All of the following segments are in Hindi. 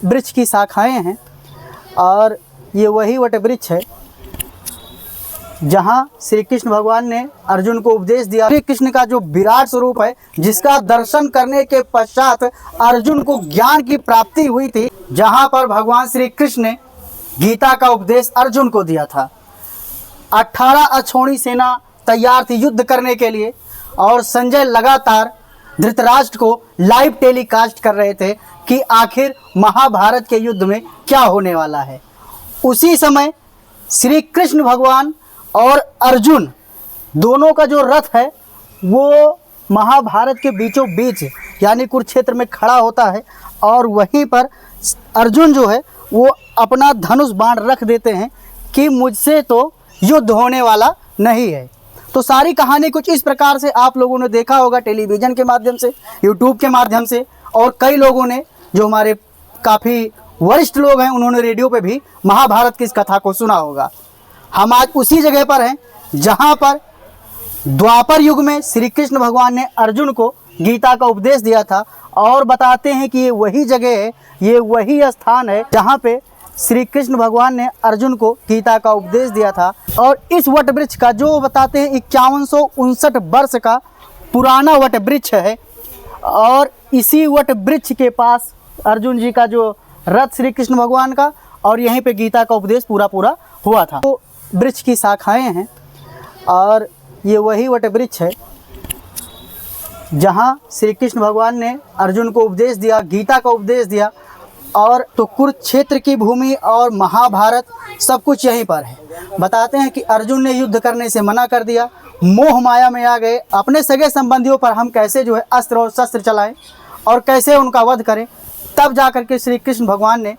वृक्ष की शाखाएं हैं और ये वही वट वृक्ष है जहाँ श्री कृष्ण भगवान ने अर्जुन को उपदेश दिया। श्री कृष्ण का जो विराट स्वरूप है, जिसका दर्शन करने के पश्चात अर्जुन को ज्ञान की प्राप्ति हुई थी, जहाँ पर भगवान श्री कृष्ण ने गीता का उपदेश अर्जुन को दिया था। 18 अक्षौणी सेना तैयार थी युद्ध करने के लिए और संजय लगातार धृतराष्ट्र को लाइव टेलीकास्ट कर रहे थे कि आखिर महाभारत के युद्ध में क्या होने वाला है। उसी समय श्री कृष्ण भगवान और अर्जुन दोनों का जो रथ है वो महाभारत के बीचों बीच यानी कुरुक्षेत्र में खड़ा होता है और वहीं पर अर्जुन जो है वो अपना धनुष बाण रख देते हैं कि मुझसे तो युद्ध होने वाला नहीं है। तो सारी कहानी कुछ इस प्रकार से आप लोगों ने देखा होगा टेलीविज़न के माध्यम से, यूट्यूब के माध्यम से, और कई लोगों ने जो हमारे काफ़ी वरिष्ठ लोग हैं उन्होंने रेडियो पे भी महाभारत की इस कथा को सुना होगा। हम आज उसी जगह पर हैं जहां पर द्वापर युग में श्री कृष्ण भगवान ने अर्जुन को गीता का उपदेश दिया था और बताते हैं कि ये वही जगह है, ये वही स्थान है जहां पे श्री कृष्ण भगवान ने अर्जुन को गीता का उपदेश दिया था। और इस वट वृक्ष का जो बताते हैं 5159 वर्ष का पुराना वट वृक्ष है और इसी वट वृक्ष के पास अर्जुन जी का जो रथ श्री कृष्ण भगवान का और यहीं पे गीता का उपदेश पूरा हुआ था। तो वृक्ष की शाखाएं हैं और ये वही वट वृक्ष है जहाँ श्री कृष्ण भगवान ने अर्जुन को उपदेश दिया, गीता का उपदेश दिया। और तो कुरुक्षेत्र की भूमि और महाभारत सब कुछ यहीं पर है। बताते हैं कि अर्जुन ने युद्ध करने से मना कर दिया, मोह माया में आ गए। अपने सगे संबंधियों पर हम कैसे जो है अस्त्र और शस्त्र चलाएं और कैसे उनका वध करें, तब जा कर के श्री कृष्ण भगवान ने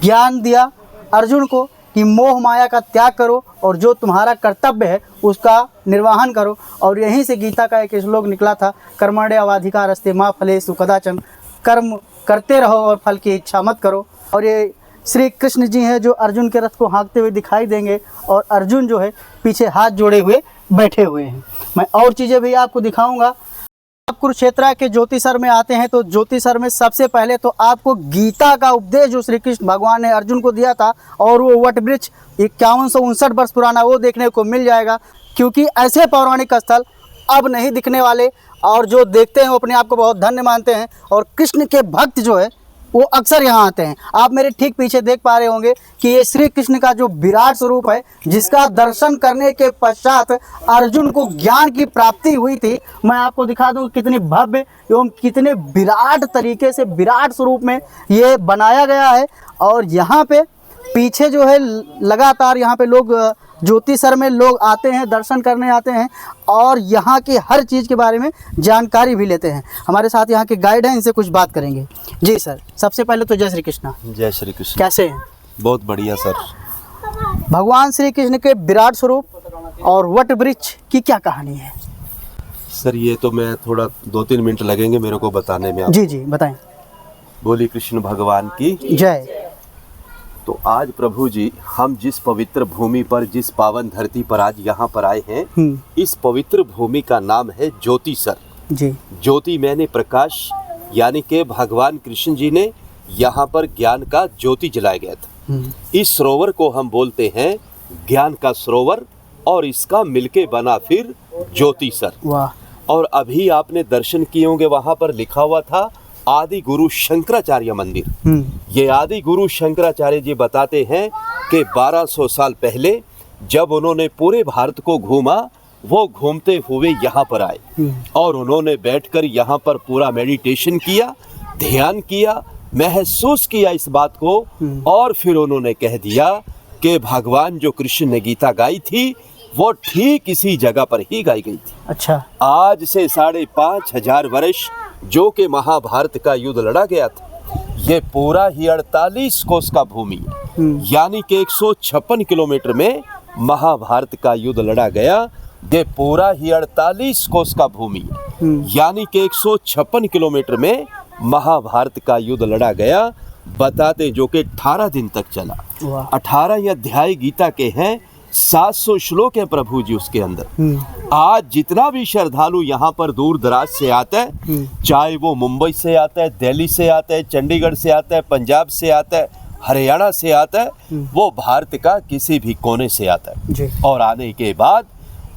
ज्ञान दिया अर्जुन को कि मोह माया का त्याग करो और जो तुम्हारा कर्तव्य है उसका निर्वहन करो। और यहीं से गीता का एक श्लोक निकला था, कर्मण्येवाधिकारस्ते मा फलेषु कदाचन, कर्म करते रहो और फल की इच्छा मत करो। और ये श्री कृष्ण जी हैं जो अर्जुन के रथ को हाँकते हुए दिखाई देंगे और अर्जुन जो है पीछे हाथ जोड़े हुए बैठे हुए हैं। मैं और चीज़ें भी आपको दिखाऊंगा। आप कुरुक्षेत्र के ज्योतिसर में आते हैं तो ज्योतिसर में सबसे पहले तो आपको गीता का उपदेश जो श्री कृष्ण भगवान ने अर्जुन को दिया था और वो वट वृक्ष 5159 वर्ष पुराना वो देखने को मिल जाएगा, क्योंकि ऐसे पौराणिक स्थल अब नहीं दिखने वाले और जो देखते हैं वो अपने आप को बहुत धन्य मानते हैं और कृष्ण के भक्त जो है वो अक्सर यहाँ आते हैं। आप मेरे ठीक पीछे देख पा रहे होंगे कि ये श्री कृष्ण का जो विराट स्वरूप है, जिसका दर्शन करने के पश्चात अर्जुन को ज्ञान की प्राप्ति हुई थी। मैं आपको दिखा दूँ कितनी भव्य एवं कितने विराट तरीके से विराट स्वरूप में ये बनाया गया है। और यहाँ पे पीछे जो है लगातार यहाँ पे लोग ज्योतिसर में लोग आते हैं, दर्शन करने आते हैं और यहाँ की हर चीज़ के बारे में जानकारी भी लेते हैं। हमारे साथ यहाँ के गाइड हैं, इनसे कुछ बात करेंगे। जी सर, सबसे पहले तो जय श्री कृष्ण। जय श्री कृष्ण। कैसे हैं? बहुत बढ़िया सर। भगवान श्री कृष्ण के विराट स्वरूप और वट वृक्ष की क्या कहानी है? सर ये तो मैं थोड़ा 2-3 मिनट लगेंगे मेरे को बताने में। जी जी बताएं। बोली कृष्ण भगवान की जय। तो आज प्रभु जी हम जिस पवित्र भूमि पर, जिस पावन धरती पर आज यहाँ पर आए हैं, इस पवित्र भूमि का नाम है ज्योतिसर। जी। ज्योति मैंने प्रकाश, यानी कि भगवान कृष्ण जी ने यहाँ पर ज्ञान का ज्योति जलाया गया था। इस सरोवर को हम बोलते हैं ज्ञान का सरोवर और इसका मिलके बना फिर ज्योतिसर। वाह। और अभी आपने दर्शन किए होंगे, वहाँ पर लिखा हुआ था आदि गुरु शंकराचार्य मंदिर। ये आदि गुरु शंकराचार्य जी बताते हैं कि 1200 साल पहले जब उन्होंने पूरे भारत को घूमा, वो घूमते हुए यहाँ पर आए और उन्होंने बैठकर यहाँ पर पूरा मेडिटेशन किया, ध्यान किया, महसूस किया इस बात को और फिर उन्होंने कह दिया कि भगवान जो कृष्ण ने गीता गाई थी वो ठीक इसी जगह पर ही गाई गई थी। अच्छा। आज से 5500 वर्ष जो कि महाभारत का युद्ध लड़ा गया था, ये पूरा ही 48 कोस का भूमि है, यानी कि 156 किलोमीटर में महाभारत का युद्ध लड़ा गया। ये पूरा ही 48 कोस का भूमि है, यानी कि 156 किलोमीटर में महाभारत का युद्ध लड़ा गया। बताते जो कि 18 दिन तक चला। 18 अध्याय गीता के हैं, 700 श्लोक है प्रभु जी उसके अंदर। आज जितना भी श्रद्धालु यहाँ पर दूर दराज से आता है, चाहे वो मुंबई से आता है, दिल्ली से आता है, चंडीगढ़ से आता है, पंजाब से आता है, हरियाणा से आता है, वो भारत का किसी भी कोने से आता है, और आने के बाद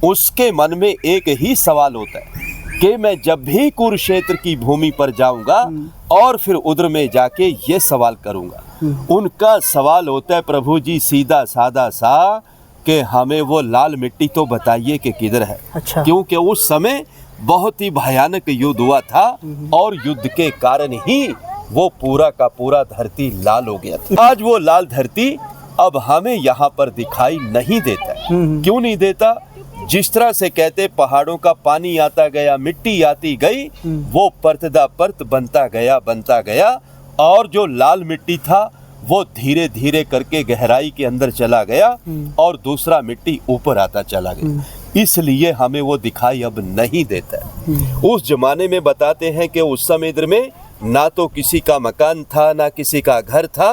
उसके मन में एक ही सवाल होता है कि मैं जब भी कुरुक्षेत्र की भूमि पर जाऊंगा और फिर उधर में जाके ये सवाल करूंगा। उनका सवाल होता है प्रभु जी सीधा साधा सा कि हमें वो लाल मिट्टी तो बताइए कि किधर है। अच्छा। क्योंकि उस समय बहुत ही भयानक युद्ध हुआ था और युद्ध के कारण ही वो पूरा का पूरा धरती लाल हो गया था। आज वो लाल धरती अब हमें यहाँ पर दिखाई नहीं देता। क्यों नहीं देता? जिस तरह से कहते पहाड़ों का पानी आता गया, मिट्टी आती गई, वो परतदा परत बनता गया और जो लाल मिट्टी था वो धीरे धीरे करके गहराई के अंदर चला गया और दूसरा मिट्टी ऊपर आता चला गया। इसलिए हमें वो दिखाई अब नहीं देता है। उस जमाने में बताते हैं कि उस समय इधर में ना तो किसी का मकान था, ना किसी का घर था।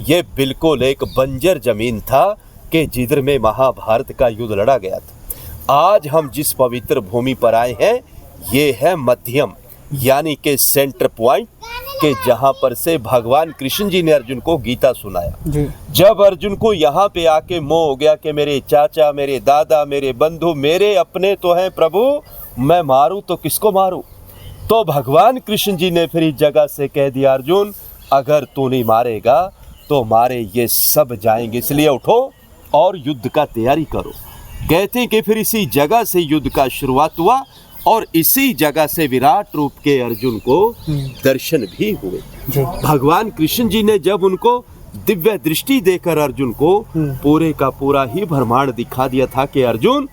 ये बिल्कुल एक बंजर जमीन था कि जिधर में महाभारत का युद्ध लड़ा गया था। आज हम जिस पवित्र भूमि पर आए हैं, ये है मध्यम, यानी कि सेंटर पॉइंट, के जहां पर से भगवान कृष्ण जी ने अर्जुन को गीता सुनाया जी। जब अर्जुन को यहाँ पे आके मोह हो गया कि मेरे चाचा, मेरे दादा, मेरे बंधु, मेरे अपने तो हैं प्रभु, मैं मारूं तो किसको मारूं? तो भगवान कृष्ण जी ने फिर इस जगह से कह दिया, अर्जुन अगर तू नहीं मारेगा तो मारे ये सब जाएंगे, इसलिए उठो और युद्ध का तैयारी करो। कहते हैं कि फिर इसी जगह से युद्ध का शुरुआत हुआ और इसी जगह से विराट रूप के अर्जुन को दर्शन भी हुए। भगवान कृष्ण जी ने जब उनको दिव्य दृष्टि देकर अर्जुन को पूरे का पूरा ही ब्रह्मांड दिखा दिया था कि अर्जुन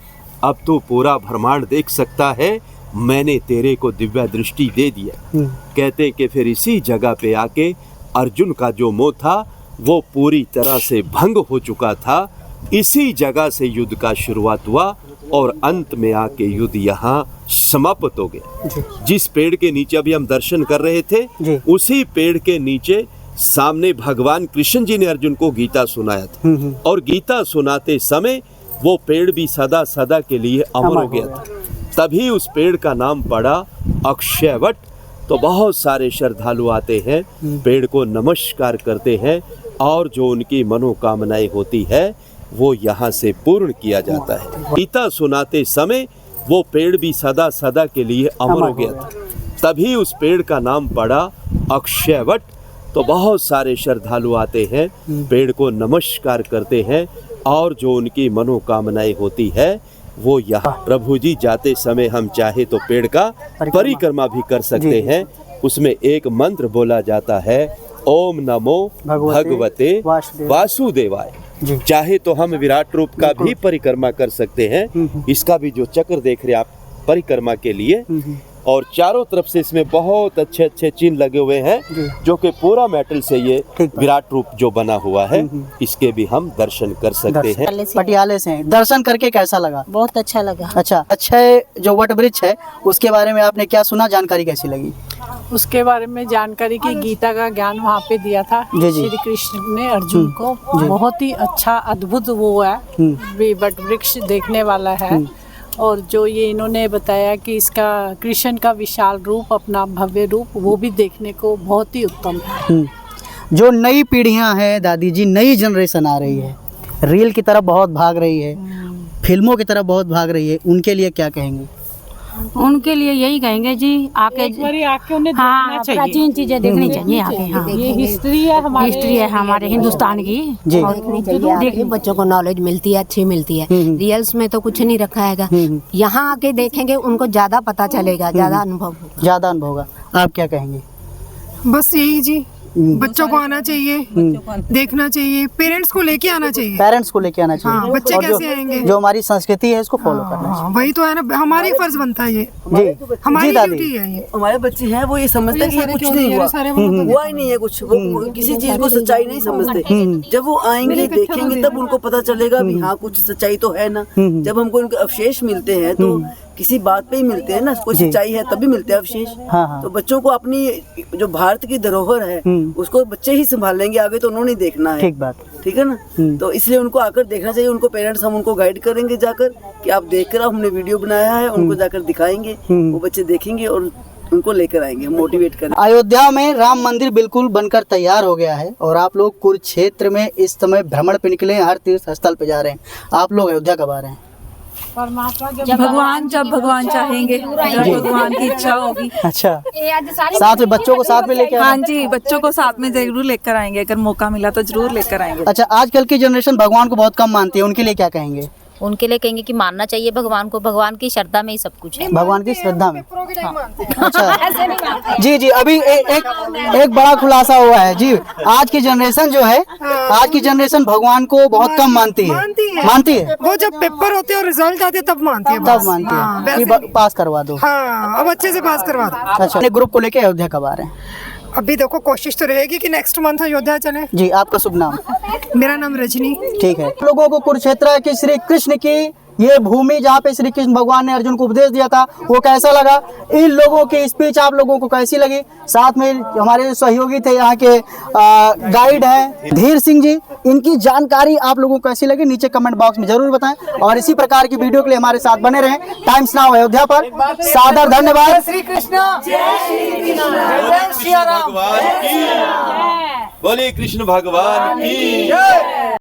अब तो पूरा ब्रह्मांड देख सकता है, मैंने तेरे को दिव्य दृष्टि दे दिया। कहते हैं कि फिर इसी जगह पे आके अर्जुन का जो मोह था वो पूरी तरह से भंग हो चुका था। इसी जगह से युद्ध का शुरुआत हुआ और अंत में आके युद्ध यहाँ समाप्त हो गया। जिस पेड़ के नीचे अभी हम दर्शन कर रहे थे, उसी पेड़ के नीचे सामने भगवान कृष्ण जी ने अर्जुन को गीता सुनाया था और गीता सुनाते समय वो पेड़ भी सदा सदा के लिए अमर हो गया था। तभी उस पेड़ का नाम पड़ा अक्षयवट। तो बहुत सारे श्रद्धालु आते हैं, पेड़ को नमस्कार करते हैं और जो उनकी मनोकामनाएं होती है वो यहाँ से पूर्ण किया जाता है। गीता सुनाते समय वो पेड़ भी सदा सदा के लिए अमर हो गया था। तभी उस पेड़ का नाम पड़ा अक्षयवट। तो बहुत सारे श्रद्धालु आते हैं, पेड़ को नमस्कार करते हैं और जो उनकी मनोकामनाएं होती है वो यहाँ प्रभु जी जाते समय हम चाहे तो पेड़ का परिक्रमा भी कर सकते हैं। उसमें एक मंत्र बोला जाता है, ओम नमो भगवते वासुदेवाय। चाहे तो हम विराट रूप का भी परिक्रमा कर सकते हैं। इसका भी जो चक्र देख रहे हैं आप परिक्रमा के लिए, और चारों तरफ से इसमें बहुत अच्छे अच्छे चिन्ह लगे हुए हैं जो कि पूरा मेटल से ये विराट रूप जो बना हुआ है, इसके भी हम दर्शन कर सकते हैं। पटियाले से दर्शन करके कैसा लगा? बहुत अच्छा लगा। अच्छा, अक्षय जो वट वृक्ष है उसके बारे में आपने क्या सुना, जानकारी कैसी लगी? उसके बारे में जानकारी की गीता का ज्ञान वहाँ पे दिया था श्री कृष्ण ने अर्जुन को। बहुत ही अच्छा अद्भुत वो है, वट वृक्ष देखने वाला है। और जो ये इन्होंने बताया कि इसका कृष्ण का विशाल रूप, अपना भव्य रूप, वो भी देखने को बहुत ही उत्तम है। जो नई पीढ़ियां हैं दादी जी, नई जनरेशन आ रही है, रील की तरफ बहुत भाग रही है, फिल्मों की तरफ बहुत भाग रही है, उनके लिए क्या कहेंगे? उनके लिए यही कहेंगे जी, आके उन्हें हाँ प्राचीन चीजें देखनी चाहिए आके। हाँ, ये हिस्ट्री है हमारे हिंदुस्तान की। देखिए बच्चों को नॉलेज मिलती है, अच्छी मिलती है। रियल्स में तो कुछ नहीं रखा है, यहाँ आके देखेंगे उनको ज्यादा पता चलेगा, ज्यादा अनुभव होगा। आप क्या कहेंगे? बस यही जी, बच्चों को आना चाहिए, देखना चाहिए, पेरेंट्स को लेके आना चाहिए। हाँ, बच्चे कैसे आएंगे? जो हमारी संस्कृति है इसको फॉलो करना चाहिए। वही तो है ना, हमारा फर्ज बनता है ये, हमारी ड्यूटी है ये। हमारे बच्चे हैं वो ये समझते हैं कि ये कुछ नहीं हुआ ही नहीं है कुछ, वो किसी चीज को सच्चाई नहीं समझते। जब वो आएंगे देखेंगे तब उनको पता चलेगा भी हाँ कुछ सच्चाई तो है ना। जब हमको इनके अवशेष मिलते हैं तो किसी बात पे ही मिलते हैं ना, कोई सच्चाई है तभी मिलते हैं अवशेष। तो बच्चों को अपनी जो भारत की धरोहर है उसको बच्चे ही संभालेंगे, आगे तो उन्होंने देखना है। ठीक बात। ठीक है ना। तो इसलिए उनको आकर देखना चाहिए, उनको पेरेंट्स हम उनको गाइड करेंगे जाकर कि आप देख कर, हमने वीडियो बनाया है, उनको जाकर दिखाएंगे, वो बच्चे देखेंगे और उनको लेकर आएंगे, हम मोटिवेट करेंगे। अयोध्या में राम मंदिर बिल्कुल बनकर तैयार हो गया है और आप लोग कुरुक्षेत्र में इस समय भ्रमण पे निकले हैं, हर तीर्थ स्थल पे जा रहे हैं। आप लोग अयोध्या कब आ रहे हैं? परमात्मा जब भगवान चाहेंगे, जब भगवान की इच्छा होगी। अच्छा, साथ में बच्चों को साथ में लेके हाँ जी, बच्चों को साथ में जरूर लेकर आएंगे, अगर मौका मिला तो जरूर लेकर आएंगे। अच्छा, आजकल की जनरेशन भगवान को बहुत कम मानती है, उनके लिए क्या कहेंगे? उनके लिए कहेंगे कि मानना चाहिए भगवान को, भगवान की श्रद्धा में ही सब कुछ है। भगवान की श्रद्धा में। अच्छा जी, अभी एक बड़ा खुलासा हुआ है जी। आज की जनरेशन जो है, आज की जनरेशन भगवान को बहुत कम मानती है। वो जब पेपर होते हैं और रिजल्ट आते तब मानती है, कि पास करवा दो। हाँ, अब अच्छे से पास करवा दो। अच्छा, अपने ग्रुप को लेके अयोध्या कब आ रहे हैं? अभी देखो, कोशिश तो रहेगी कि नेक्स्ट मंथ अयोध्या चले। जी, आपका शुभ नाम? मेरा नाम रजनी। ठीक है। लोगों को कुरुक्षेत्र की श्री कृष्ण की ये भूमि जहाँ पे श्री कृष्ण भगवान ने अर्जुन को उपदेश दिया था, वो कैसा लगा? इन लोगों की स्पीच आप लोगों को कैसी लगी? साथ में हमारे सहयोगी थे, यहाँ के गाइड हैं धीर सिंह जी, इनकी जानकारी आप लोगों को कैसी लगी? नीचे कमेंट बॉक्स में जरूर बताएं और इसी प्रकार की वीडियो के लिए हमारे साथ बने रहें। टाइम्स नाउ अयोध्या पर सादर धन्यवाद। श्री कृष्ण, बोलिए कृष्ण भगवान की।